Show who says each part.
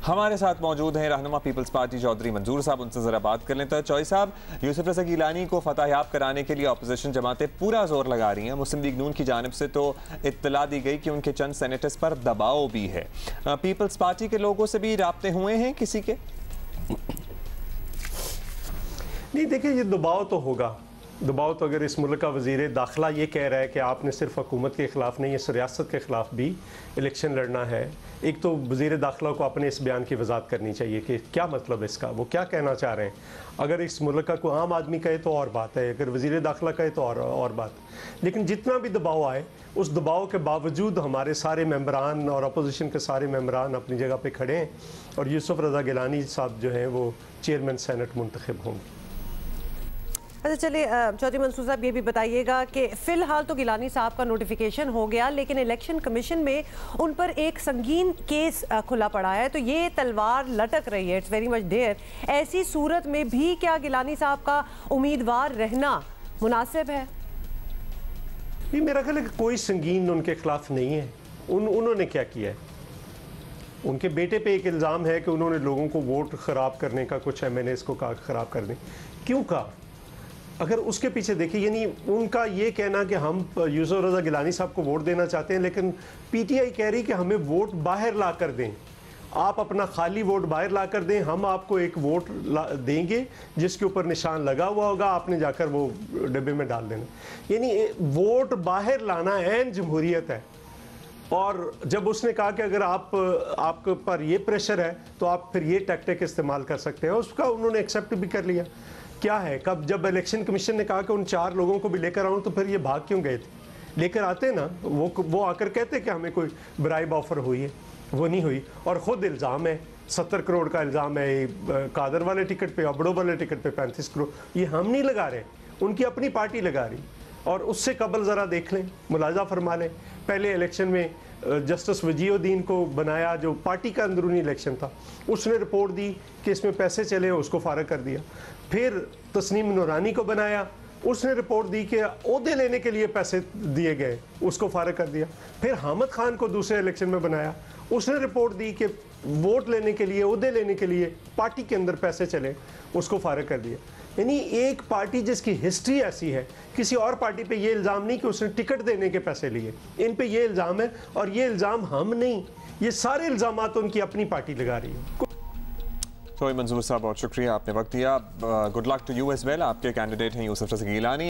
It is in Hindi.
Speaker 1: हमारे साथ मौजूद हैं रहनुमा पीपल्स पार्टी चौधरी मंजूर साहब, उनसे जरा बात कर लें। तो चौधरी साहब, यूसुफ रज़ा गिलानी को फतहयाब कराने के लिए अपोजिशन जमातें पूरा जोर लगा रही हैं। मुस्लिम लीग नून की जानिब से तो इत्तला दी गई कि उनके चंद सेनेटर्स पर दबाव भी है। पीपल्स पार्टी के लोगों से भी राब्ते हुए हैं किसी के?
Speaker 2: नहीं, देखिए, ये दबाव तो होगा। दबाव तो अगर इस मुल्क का वज़ीर दाखिला ये कह रहा है कि आपने सिर्फ हुकूमत के ख़िलाफ़ नहीं, इस रियासत के ख़िलाफ़ भी इलेक्शन लड़ना है, एक तो वज़ीर दाखिला को अपने इस बयान की वजाहत करनी चाहिए कि क्या मतलब है इसका, वो क्या कहना चाह रहे हैं। अगर इस मुल्क का कोई आम आदमी कहे तो और बात है, अगर वज़ीर दाखिला कहे तो और बात। लेकिन जितना भी दबाव आए, उस दबाव के बावजूद हमारे सारे मेंबरान और अपोजिशन के सारे मेंबरान अपनी जगह पर खड़े हैं और यूसुफ रज़ा गिलानी साहब जो हैं वो चेयरमैन सेनेट मुंतखब होंगे।
Speaker 3: अच्छा, चलिए चौधरी मंसूर साहब, ये भी बताइएगा कि फ़िलहाल तो गिलानी साहब का नोटिफिकेशन हो गया, लेकिन इलेक्शन कमीशन में उन पर एक संगीन केस खुला पड़ा है, तो ये तलवार लटक रही है, इट्स वेरी मच देयर। ऐसी सूरत में भी क्या गिलानी साहब का उम्मीदवार रहना मुनासिब है?
Speaker 2: ये मेरा ख्याल है कि कोई संगीन उनके खिलाफ नहीं है। उन्होंने क्या किया है? उनके बेटे पे एक इल्ज़ाम है कि उन्होंने लोगों को वोट ख़राब करने का, कुछ MNAs को कहा ख़राब करने। क्यों कहा? अगर उसके पीछे देखिए, यानी उनका ये कहना कि हम यूसुफ रज़ा गिलानी साहब को वोट देना चाहते हैं, लेकिन PTI कह रही कि हमें वोट बाहर ला कर दें, आप अपना खाली वोट बाहर ला कर दें, हम आपको एक वोट देंगे जिसके ऊपर निशान लगा हुआ होगा, आपने जाकर वो डिब्बे में डाल देना। यानी वोट बाहर लाना ऐन जमहूरियत है। और जब उसने कहा कि अगर आपके पर ये प्रेशर है तो आप फिर ये टैक्टिक इस्तेमाल कर सकते हैं, उसका उन्होंने एक्सेप्ट भी कर लिया। क्या है, कब जब इलेक्शन कमीशन ने कहा कि उन 4 लोगों को भी लेकर आऊँ, तो फिर ये भाग क्यों गए थे? लेकर आते ना, वो आकर कहते कि हमें कोई ब्राइब ऑफर हुई है, वो नहीं हुई। और ख़ुद इल्ज़ाम है, 70 करोड़ का इल्ज़ाम है कादर वाले टिकट पे, अबड़ो वाले टिकट पे 35 करोड़। ये हम नहीं लगा रहे, उनकी अपनी पार्टी लगा रही। और उससे कबल ज़रा देख लें, मुलाजा फरमा लें, पहले इलेक्शन में जस्टिस वजीउद्दीन को बनाया, जो पार्टी का अंदरूनी इलेक्शन था, उसने रिपोर्ट दी कि इसमें पैसे चले, उसको फारग कर दिया। फिर तस्नीम नूरानी को बनाया, उसने रिपोर्ट दी कि ओहदे लेने के लिए पैसे दिए गए, उसको फारग कर दिया। फिर हामिद खान को दूसरे इलेक्शन में बनाया, उसने रिपोर्ट दी कि वोट लेने के लिए, ओहदे लेने के लिए पार्टी के अंदर पैसे चले, उसको फारग कर दिया। यानी एक पार्टी जिसकी हिस्ट्री ऐसी है, किसी और पार्टी पे ये इल्ज़ाम नहीं कि उसने टिकट देने के पैसे लिए, इन पे ये इल्ज़ाम है। और ये इल्ज़ाम हम नहीं, ये सारे इल्ज़ामात उनकी अपनी पार्टी लगा रही है।
Speaker 1: तो मंजूर साहब, बहुत शुक्रिया, आपने वक्त दिया। Good luck to you as well. आपके कैंडिडेट हैं यूसुफ रज़ा गिलानी।